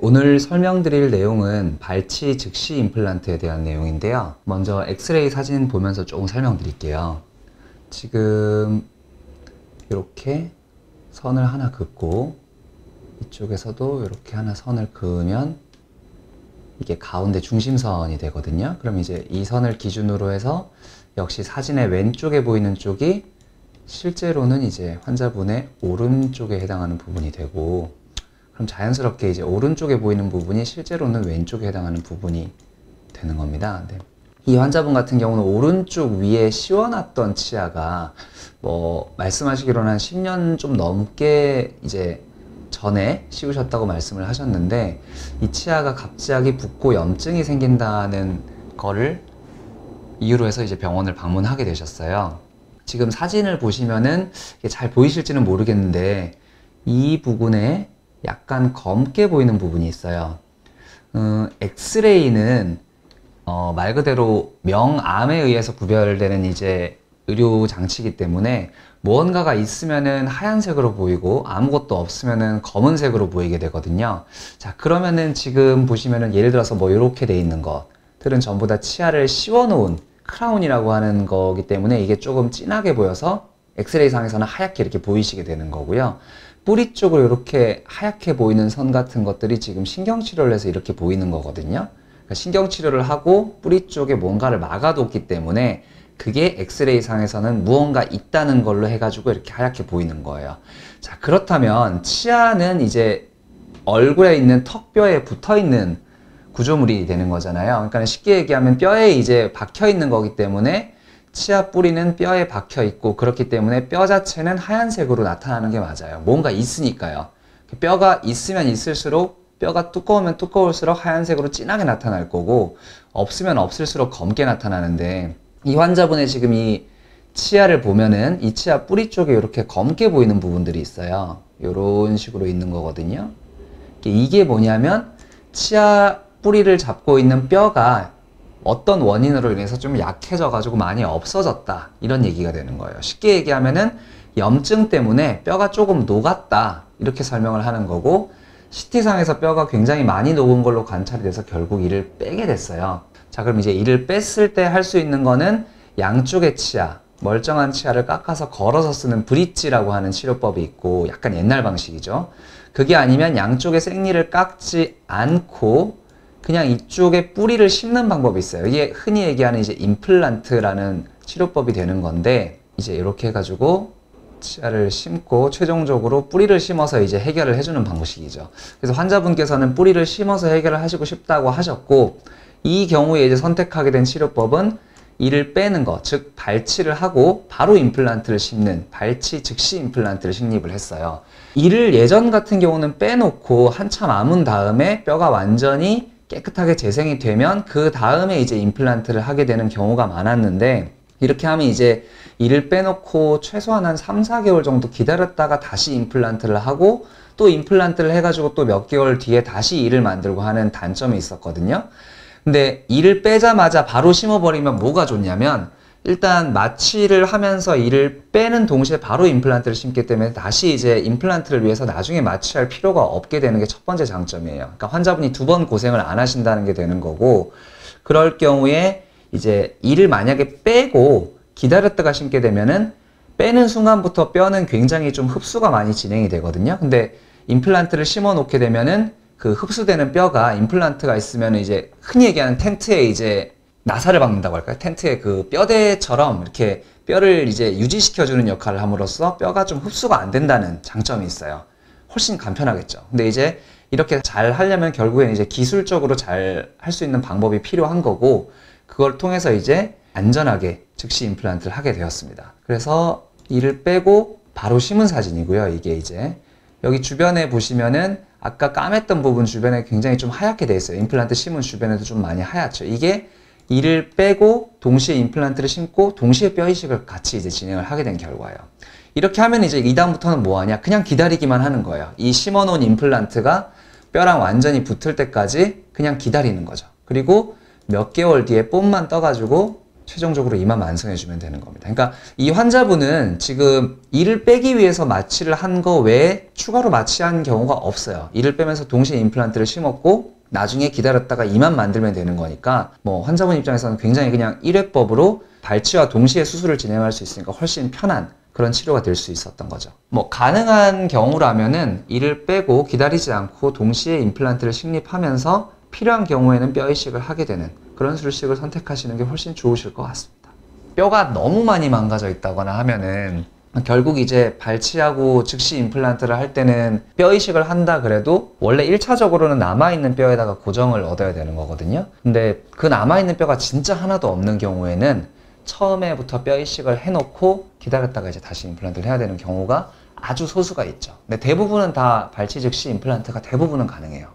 오늘 설명드릴 내용은 발치 즉시 임플란트에 대한 내용인데요. 먼저 엑스레이 사진 보면서 조금 설명드릴게요. 지금 이렇게 선을 하나 긋고 이쪽에서도 이렇게 하나 선을 그으면 이게 가운데 중심선이 되거든요. 그럼 이제 이 선을 기준으로 해서 역시 사진의 왼쪽에 보이는 쪽이 실제로는 이제 환자분의 오른쪽에 해당하는 부분이 되고, 그럼 자연스럽게 이제 오른쪽에 보이는 부분이 실제로는 왼쪽에 해당하는 부분이 되는 겁니다. 네. 이 환자분 같은 경우는 오른쪽 위에 씌워놨던 치아가 말씀하시기로는 한 10년 좀 넘게 이제 전에 씌우셨다고 말씀을 하셨는데, 이 치아가 갑자기 붓고 염증이 생긴다는 거를 이유로 해서 이제 병원을 방문하게 되셨어요. 지금 사진을 보시면은 잘 보이실지는 모르겠는데 이 부분에 약간 검게 보이는 부분이 있어요. 엑스레이는 말 그대로 명암에 의해서 구별되는 이제 의료 장치이기 때문에 무언가가 있으면은 하얀색으로 보이고 아무것도 없으면은 검은색으로 보이게 되거든요. 자, 그러면은 지금 보시면은 예를 들어서 이렇게 돼 있는 것들은 전부 다 치아를 씌워 놓은 크라운이라고 하는 거기 때문에 이게 조금 진하게 보여서 엑스레이 상에서는 하얗게 이렇게 보이시게 되는 거고요. 뿌리 쪽으로 이렇게 하얗게 보이는 선 같은 것들이 지금 신경치료를 해서 이렇게 보이는 거거든요. 그러니까 신경치료를 하고 뿌리 쪽에 뭔가를 막아뒀기 때문에 그게 엑스레이 상에서는 무언가 있다는 걸로 해가지고 이렇게 하얗게 보이는 거예요. 자, 그렇다면 치아는 이제 얼굴에 있는 턱뼈에 붙어있는 구조물이 되는 거잖아요. 그러니까 쉽게 얘기하면 뼈에 이제 박혀 있는 거기 때문에 치아 뿌리는 뼈에 박혀 있고, 그렇기 때문에 뼈 자체는 하얀색으로 나타나는 게 맞아요. 뭔가 있으니까요. 뼈가 있으면 있을수록, 뼈가 두꺼우면 두꺼울수록 하얀색으로 진하게 나타날 거고, 없으면 없을수록 검게 나타나는데, 이 환자분의 지금 이 치아를 보면은 이 치아 뿌리 쪽에 이렇게 검게 보이는 부분들이 있어요. 이런 식으로 있는 거거든요. 이게 뭐냐면 치아 뿌리를 잡고 있는 뼈가 어떤 원인으로 인해서 좀 약해져 가지고 많이 없어졌다, 이런 얘기가 되는 거예요. 쉽게 얘기하면은 염증 때문에 뼈가 조금 녹았다, 이렇게 설명을 하는 거고, CT상에서 뼈가 굉장히 많이 녹은 걸로 관찰이 돼서 결국 이를 빼게 됐어요. 자, 그럼 이제 이를 뺐을 때 할 수 있는 거는 양쪽의 치아, 멀쩡한 치아를 깎아서 걸어서 쓰는 브릿지라고 하는 치료법이 있고, 약간 옛날 방식이죠. 그게 아니면 양쪽의 생리를 깎지 않고 그냥 이쪽에 뿌리를 심는 방법이 있어요. 이게 흔히 얘기하는 이제 임플란트라는 치료법이 되는 건데, 이제 이렇게 해가지고 치아를 심고 최종적으로 뿌리를 심어서 이제 해결을 해주는 방식이죠. 그래서 환자분께서는 뿌리를 심어서 해결을 하시고 싶다고 하셨고, 이 경우에 이제 선택하게 된 치료법은 이를 빼는 것, 즉 발치를 하고 바로 임플란트를 심는 발치 즉시 임플란트를 식립을 했어요. 이를 예전 같은 경우는 빼놓고 한참 아문 다음에 뼈가 완전히 깨끗하게 재생이 되면 그 다음에 이제 임플란트를 하게 되는 경우가 많았는데, 이렇게 하면 이제 이를 빼놓고 최소한 한 3, 4개월 정도 기다렸다가 다시 임플란트를 하고 또 임플란트를 해가지고 또 몇 개월 뒤에 다시 이를 만들고 하는 단점이 있었거든요. 근데 이를 빼자마자 바로 심어버리면 뭐가 좋냐면, 일단 마취를 하면서 이를 빼는 동시에 바로 임플란트를 심기 때문에 다시 이제 임플란트를 위해서 나중에 마취할 필요가 없게 되는 게 첫 번째 장점이에요. 그러니까 환자분이 두 번 고생을 안 하신다는 게 되는 거고, 그럴 경우에 이제 이를 만약에 빼고 기다렸다가 심게 되면은 빼는 순간부터 뼈는 굉장히 좀 흡수가 많이 진행이 되거든요. 근데 임플란트를 심어 놓게 되면은 그 흡수되는 뼈가 임플란트가 있으면 이제 흔히 얘기하는 텐트에 이제 나사를 박는다고 할까요? 텐트의 그 뼈대처럼 이렇게 뼈를 이제 유지시켜주는 역할을 함으로써 뼈가 좀 흡수가 안 된다는 장점이 있어요. 훨씬 간편하겠죠. 근데 이제 이렇게 잘 하려면 결국엔 이제 기술적으로 잘 할 수 있는 방법이 필요한 거고, 그걸 통해서 이제 안전하게 즉시 임플란트를 하게 되었습니다. 그래서 이를 빼고 바로 심은 사진이고요. 이게 이제 여기 주변에 보시면은 아까 까맸던 부분 주변에 굉장히 좀 하얗게 돼 있어요. 임플란트 심은 주변에도 좀 많이 하얗죠. 이게 이를 빼고 동시에 임플란트를 심고 동시에 뼈 이식을 같이 이제 진행을 하게 된 결과예요. 이렇게 하면 이제 이 다음부터는 뭐 하냐? 그냥 기다리기만 하는 거예요. 이 심어놓은 임플란트가 뼈랑 완전히 붙을 때까지 그냥 기다리는 거죠. 그리고 몇 개월 뒤에 뽐만 떠가지고 최종적으로 이만 완성해주면 되는 겁니다. 그러니까 이 환자분은 지금 이를 빼기 위해서 마취를 한 거 외에 추가로 마취한 경우가 없어요. 이를 빼면서 동시에 임플란트를 심었고 나중에 기다렸다가 이만 만들면 되는 거니까 뭐 환자분 입장에서는 굉장히 그냥 1회법으로 발치와 동시에 수술을 진행할 수 있으니까 훨씬 편한 그런 치료가 될 수 있었던 거죠. 뭐 가능한 경우라면은 이를 빼고 기다리지 않고 동시에 임플란트를 식립하면서 필요한 경우에는 뼈 이식을 하게 되는 그런 수술식을 선택하시는 게 훨씬 좋으실 것 같습니다. 뼈가 너무 많이 망가져 있다거나 하면은 결국 이제 발치하고 즉시 임플란트를 할 때는 뼈 이식을 한다 그래도 원래 1차적으로는 남아있는 뼈에다가 고정을 얻어야 되는 거거든요. 근데 그 남아있는 뼈가 진짜 하나도 없는 경우에는 처음에부터 뼈 이식을 해놓고 기다렸다가 이제 다시 임플란트를 해야 되는 경우가 아주 소수가 있죠. 근데 대부분은 다 발치 즉시 임플란트가 대부분은 가능해요.